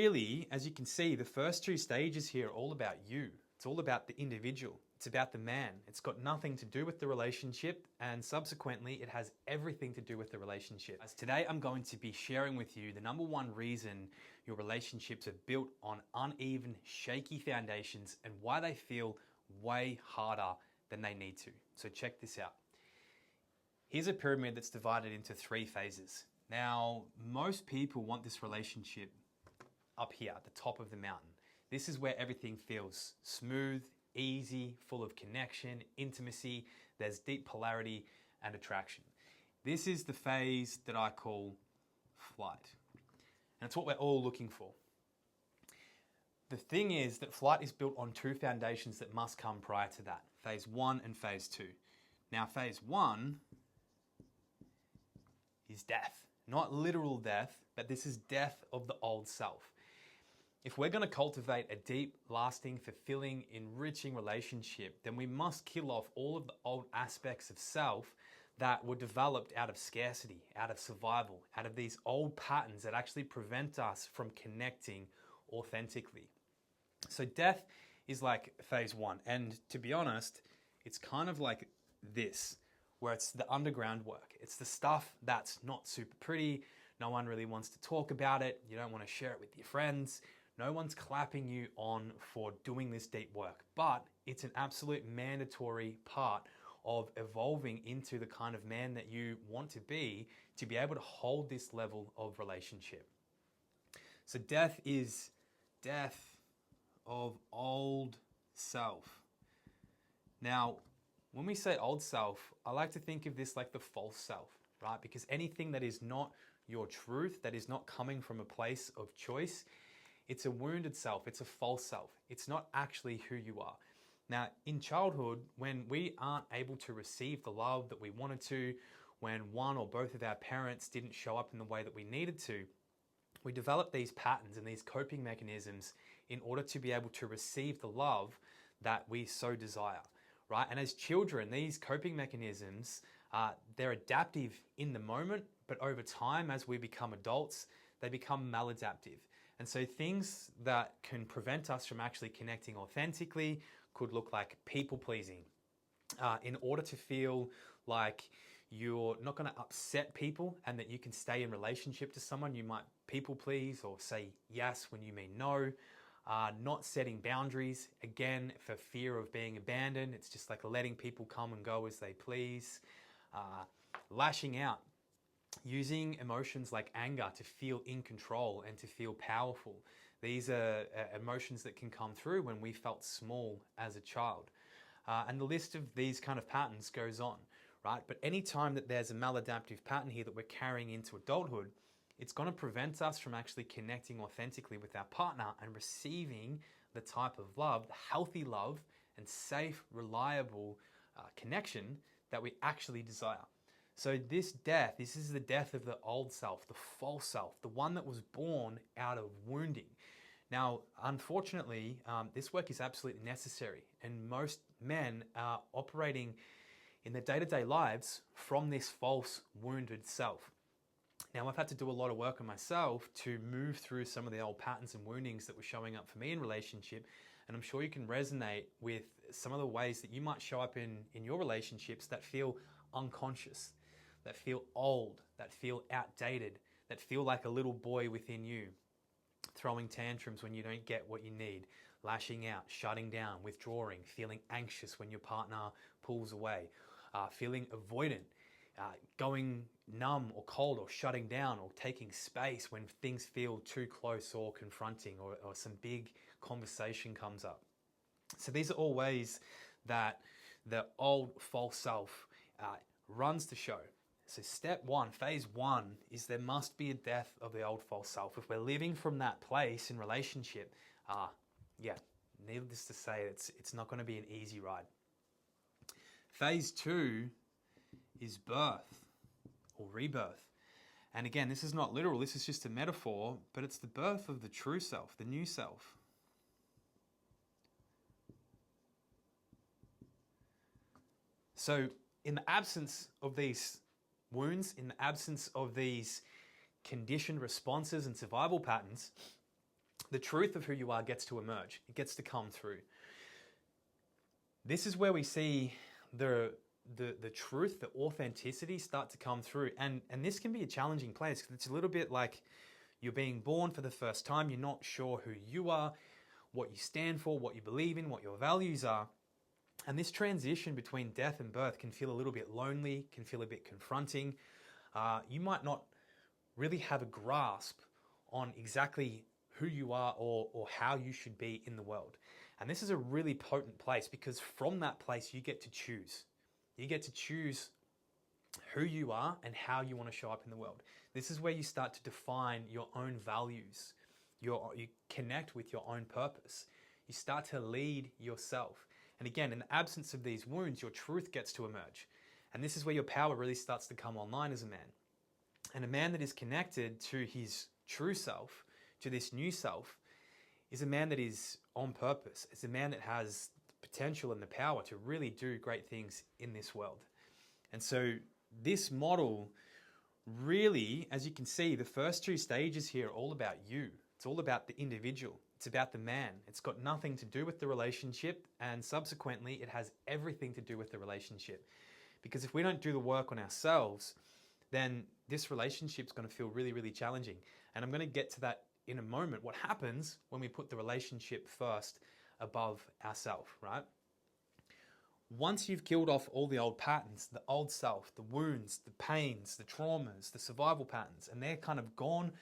Really, as you can see, the first two stages here are all about you. It's all about the individual. It's about the man. It's got nothing to do with the relationship, and subsequently, it has everything to do with the relationship. As today, I'm going to be sharing with you the number one reason your relationships are built on uneven, shaky foundations and why they feel way harder than they need to. So check this out. Here's a pyramid that's divided into 3 phases. Now, most people want this relationship up here at the top of the mountain. This is where everything feels smooth, easy, full of connection, intimacy, there's deep polarity and attraction. This is the phase that I call flight. And it's what we're all looking for. The thing is that flight is built on 2 foundations that must come prior to that, phase 1 and phase 2. Now, phase 1 is death. Not literal death, but this is death of the old self. If we're going to cultivate a deep, lasting, fulfilling, enriching relationship, then we must kill off all of the old aspects of self that were developed out of scarcity, out of survival, out of these old patterns that actually prevent us from connecting authentically. So death is like phase 1. And to be honest, it's kind of like this, where it's the underground work. It's the stuff that's not super pretty. No one really wants to talk about it. You don't want to share it with your friends. No one's clapping you on for doing this deep work, but it's an absolute mandatory part of evolving into the kind of man that you want to be able to hold this level of relationship. So death is death of old self. Now, when we say old self, I like to think of this like the false self, right? Because anything that is not your truth, that is not coming from a place of choice, it's a wounded self, it's a false self. It's not actually who you are. Now, in childhood, when we aren't able to receive the love that we wanted to, when one or both of our parents didn't show up in the way that we needed to, we develop these patterns and these coping mechanisms in order to be able to receive the love that we so desire, right? And as children, these coping mechanisms, they're adaptive in the moment, but over time, as we become adults, they become maladaptive. And so things that can prevent us from actually connecting authentically could look like people pleasing. In order to feel like you're not going to upset people and that you can stay in relationship to someone, you might people please or say yes when you mean no. Not setting boundaries, again, for fear of being abandoned. It's just like letting people come and go as they please. Lashing out. Using emotions like anger to feel in control and to feel powerful. These are emotions that can come through when we felt small as a child. And the list of these kind of patterns goes on, right? But any time that there's a maladaptive pattern here that we're carrying into adulthood, it's going to prevent us from actually connecting authentically with our partner and receiving the type of love, the healthy love and safe, reliable connection that we actually desire. So this is the death of the old self, the false self, the one that was born out of wounding. Now, unfortunately, this work is absolutely necessary, and most men are operating in their day-to-day lives from this false, wounded self. Now, I've had to do a lot of work on myself to move through some of the old patterns and woundings that were showing up for me in relationship, and I'm sure you can resonate with some of the ways that you might show up in your relationships that feel unconscious, that feel old, that feel outdated, that feel like a little boy within you, throwing tantrums when you don't get what you need, lashing out, shutting down, withdrawing, feeling anxious when your partner pulls away, feeling avoidant, going numb or cold or shutting down or taking space when things feel too close or confronting or some big conversation comes up. So these are all ways that the old false self runs the show. So step 1, phase 1, is there must be a death of the old false self. If we're living from that place in relationship, needless to say, it's not going to be an easy ride. Phase 2 is birth or rebirth. And again, this is not literal, this is just a metaphor, but it's the birth of the true self, the new self. So in the absence of these wounds, in the absence of these conditioned responses and survival patterns, the truth of who you are gets to emerge. It gets to come through. This is where we see the truth, the authenticity start to come through. And this can be a challenging place because it's a little bit like you're being born for the first time. You're not sure who you are, what you stand for, what you believe in, what your values are. And this transition between death and birth can feel a little bit lonely, can feel a bit confronting. You might not really have a grasp on exactly who you are or how you should be in the world. And this is a really potent place because from that place you get to choose. You get to choose who you are and how you want to show up in the world. This is where you start to define your own values. You connect with your own purpose. You start to lead yourself. And again, in the absence of these wounds, your truth gets to emerge. And this is where your power really starts to come online as a man. And a man that is connected to his true self, to this new self, is a man that is on purpose. It's a man that has the potential and the power to really do great things in this world. And so this model really, as you can see, the first two stages here are all about you. It's all about the individual. It's about the man. It's got nothing to do with the relationship, and subsequently it has everything to do with the relationship. Because if we don't do the work on ourselves, then this relationship's going to feel really, really challenging. And I'm going to get to that in a moment. What happens when we put the relationship first above ourselves, right? Once you've killed off all the old patterns, the old self, the wounds, the pains, the traumas, the survival patterns, and they're kind of gone,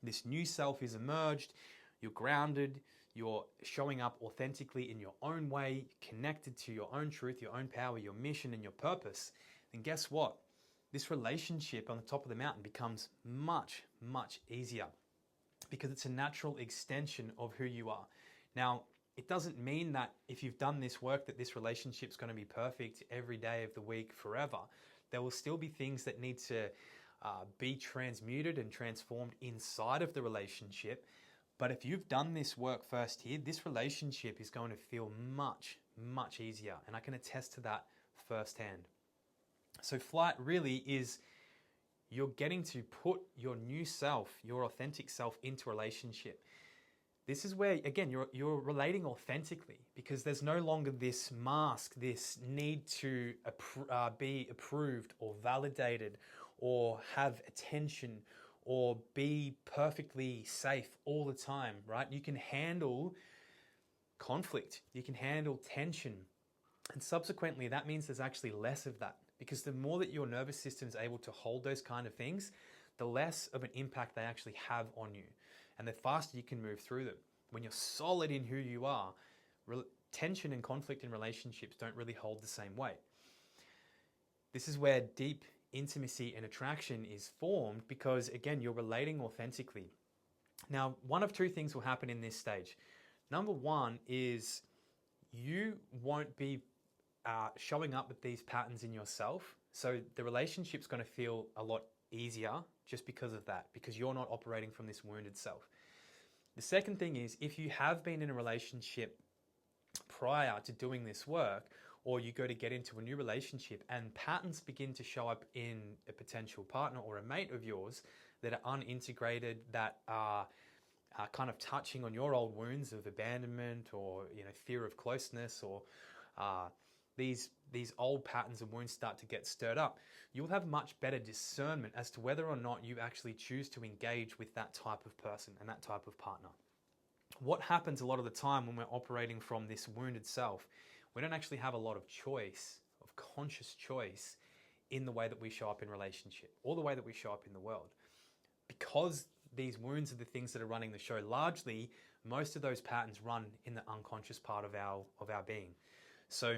this new self is emerged, you're grounded, you're showing up authentically in your own way, connected to your own truth, your own power, your mission, and your purpose, then guess what? This relationship on the top of the mountain becomes much, much easier because it's a natural extension of who you are. Now, it doesn't mean that if you've done this work that this relationship's going to be perfect every day of the week forever. There will still be things that need to be transmuted and transformed inside of the relationship. But if you've done this work first here, this relationship is going to feel much, much easier. And I can attest to that firsthand. So flight really is you're getting to put your new self, your authentic self into a relationship. This is where, again, you're relating authentically because there's no longer this mask, this need to be approved or validated or have attention or be perfectly safe all the time, right? You can handle conflict, you can handle tension, and subsequently that means there's actually less of that because the more that your nervous system is able to hold those kind of things, the less of an impact they actually have on you and the faster you can move through them. When you're solid in who you are, tension and conflict in relationships don't really hold the same weight. This is where deep intimacy and attraction is formed because, again, you're relating authentically. Now, one of two things will happen in this stage. Number one is you won't be showing up with these patterns in yourself. So the relationship's going to feel a lot easier just because of that, because you're not operating from this wounded self. The second thing is if you have been in a relationship prior to doing this work, or you go to get into a new relationship and patterns begin to show up in a potential partner or a mate of yours that are unintegrated, that are kind of touching on your old wounds of abandonment or fear of closeness, or these old patterns and wounds start to get stirred up, you'll have much better discernment as to whether or not you actually choose to engage with that type of person and that type of partner. What happens a lot of the time when we're operating from this wounded self, we don't actually have a lot of choice, of conscious choice, in the way that we show up in relationship or the way that we show up in the world. Because these wounds are the things that are running the show, largely, most of those patterns run in the unconscious part of our being. So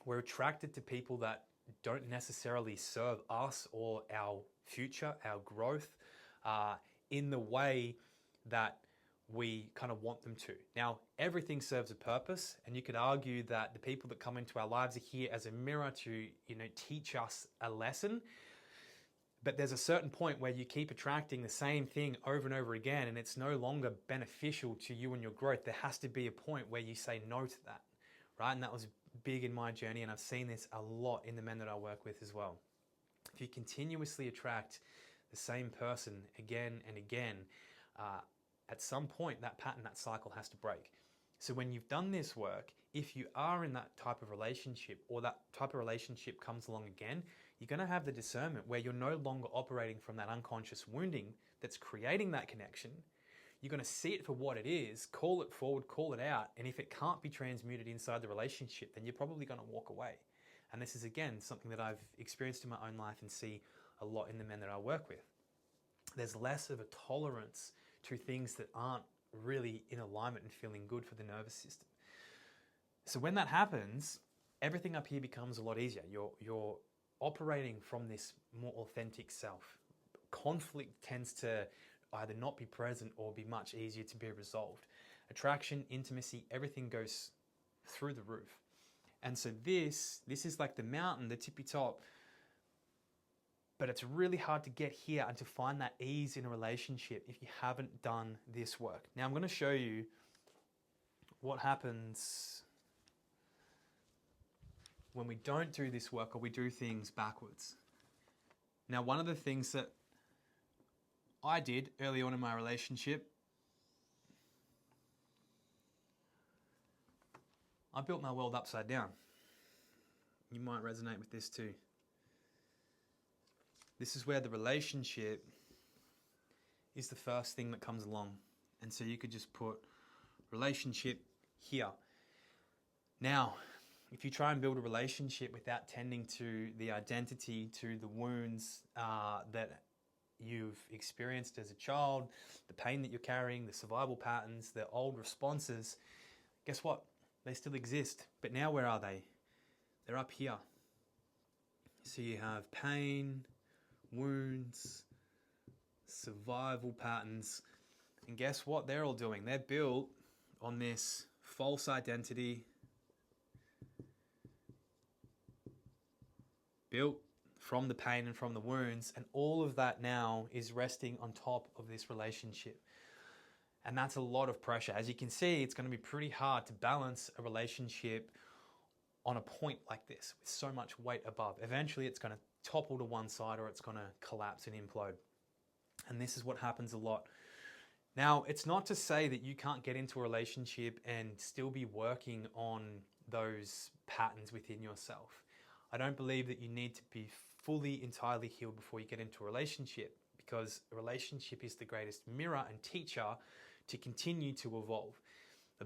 we're attracted to people that don't necessarily serve us or our future, our growth, in the way that we kind of want them to. Now, everything serves a purpose, and you could argue that the people that come into our lives are here as a mirror to, teach us a lesson. But there's a certain point where you keep attracting the same thing over and over again, and it's no longer beneficial to you and your growth. There has to be a point where you say no to that, right? And that was big in my journey, and I've seen this a lot in the men that I work with as well. If you continuously attract the same person again and again, at some point that pattern, that cycle has to break. So when you've done this work, if you are in that type of relationship or that type of relationship comes along again, you're going to have the discernment where you're no longer operating from that unconscious wounding that's creating that connection. You're going to see it for what it is, call it forward, call it out, and if it can't be transmuted inside the relationship, then you're probably going to walk away. And this is, again, something that I've experienced in my own life and see a lot in the men that I work with. There's less of a tolerance to things that aren't really in alignment and feeling good for the nervous system. So when that happens, everything up here becomes a lot easier. You're operating from this more authentic self. Conflict tends to either not be present or be much easier to be resolved. Attraction, intimacy, everything goes through the roof. And so this is like the mountain, the tippy top, but it's really hard to get here and to find that ease in a relationship if you haven't done this work. Now I'm going to show you what happens when we don't do this work or we do things backwards. Now, one of the things that I did early on in my relationship, I built my world upside down. You might resonate with this too. This is where the relationship is the first thing that comes along. And so you could just put relationship here. Now, if you try and build a relationship without tending to the identity, to the wounds that you've experienced as a child, the pain that you're carrying, the survival patterns, the old responses, guess what? They still exist. But now where are they? They're up here. So you have pain, wounds, survival patterns, and guess what they're all doing? They're built on this false identity, built from the pain and from the wounds, and all of that now is resting on top of this relationship. And that's a lot of pressure. As you can see, it's going to be pretty hard to balance a relationship on a point like this with so much weight above. Eventually it's going to topple to one side or it's going to collapse and implode. And this is what happens a lot. Now, it's not to say that you can't get into a relationship and still be working on those patterns within yourself. I don't believe that you need to be fully, entirely healed before you get into a relationship, because a relationship is the greatest mirror and teacher to continue to evolve.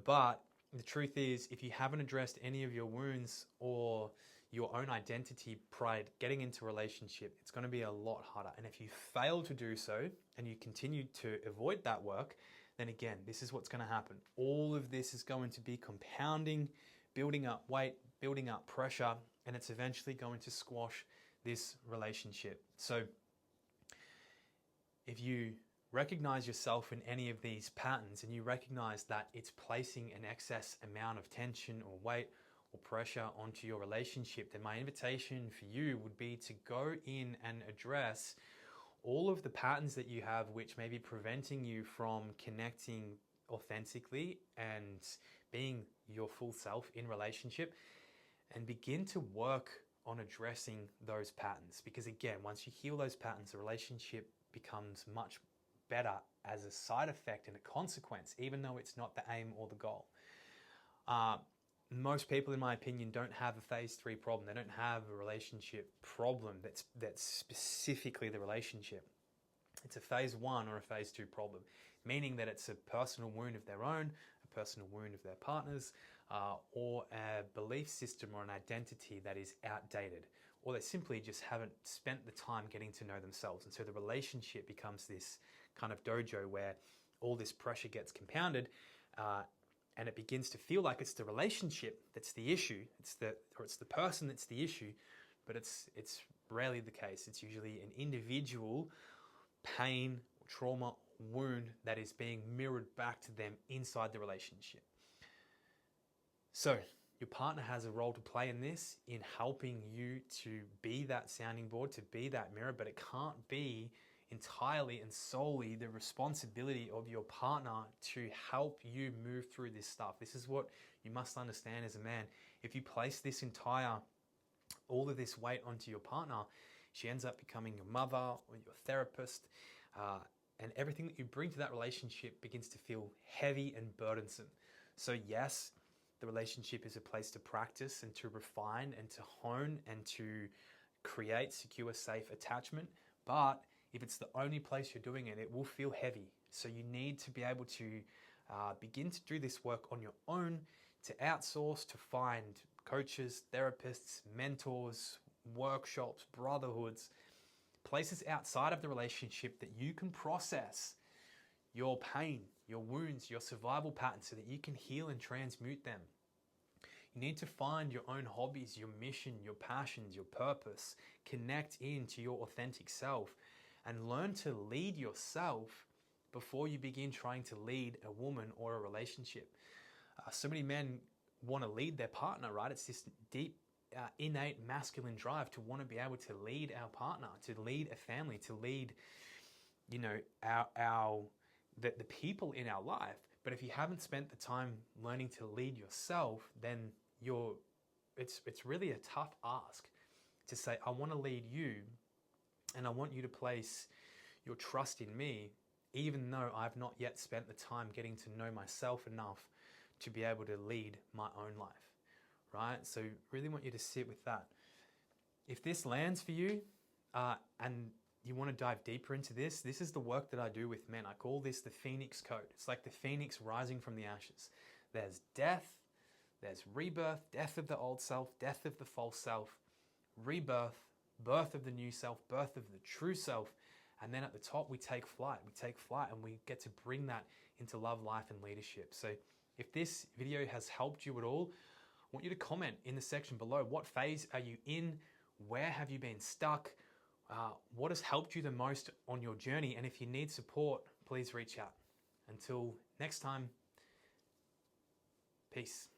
But the truth is, if you haven't addressed any of your wounds or your own identity prior to getting into a relationship, it's going to be a lot harder. And if you fail to do so and you continue to avoid that work, then again, this is what's going to happen. All of this is going to be compounding, building up weight, building up pressure, and it's eventually going to squash this relationship. So if you recognize yourself in any of these patterns and you recognize that it's placing an excess amount of tension or weight or pressure onto your relationship, then my invitation for you would be to go in and address all of the patterns that you have which may be preventing you from connecting authentically and being your full self in relationship, and begin to work on addressing those patterns. Because again, once you heal those patterns, the relationship becomes much better as a side effect and a consequence, even though it's not the aim or the goal. Most people, in my opinion, don't have a phase 3 problem. They don't have a relationship problem that's specifically the relationship. It's a phase 1 or a phase 2 problem, meaning that it's a personal wound of their own, a personal wound of their partners, or a belief system or an identity that is outdated, or they simply just haven't spent the time getting to know themselves. And so the relationship becomes this kind of dojo where all this pressure gets compounded, and it begins to feel like it's the relationship that's the issue, it's the person that's the issue, but it's rarely the case. It's usually an individual pain, trauma, wound that is being mirrored back to them inside the relationship. So your partner has a role to play in this, in helping you to be that sounding board, to be that mirror, but it can't be entirely and solely the responsibility of your partner to help you move through this stuff. This is what you must understand as a man. If you place all of this weight onto your partner, she ends up becoming your mother or your therapist, and everything that you bring to that relationship begins to feel heavy and burdensome. So yes, the relationship is a place to practice and to refine and to hone and to create secure, safe attachment. But if it's the only place you're doing it, it will feel heavy. So you need to be able to begin to do this work on your own, to outsource, to find coaches, therapists, mentors, workshops, brotherhoods, places outside of the relationship that you can process your pain, your wounds, your survival patterns so that you can heal and transmute them. You need to find your own hobbies, your mission, your passions, your purpose, connect into your authentic self, and learn to lead yourself before you begin trying to lead a woman or a relationship. So many men want to lead their partner, right? It's this deep, innate masculine drive to want to be able to lead our partner, to lead a family, to lead, the people in our life. But if you haven't spent the time learning to lead yourself, then it's really a tough ask to say, I want to lead you and I want you to place your trust in me, even though I've not yet spent the time getting to know myself enough to be able to lead my own life, right? So really want you to sit with that. If this lands for you and you want to dive deeper into this, this is the work that I do with men. I call this the Phoenix Code. It's like the phoenix rising from the ashes. There's death, there's rebirth, death of the old self, death of the false self, rebirth, birth of the new self, birth of the true self. And then at the top, we take flight. We take flight and we get to bring that into love, life, and leadership. So if this video has helped you at all, I want you to comment in the section below. What phase are you in? Where have you been stuck? What has helped you the most on your journey? And if you need support, please reach out. Until next time, peace.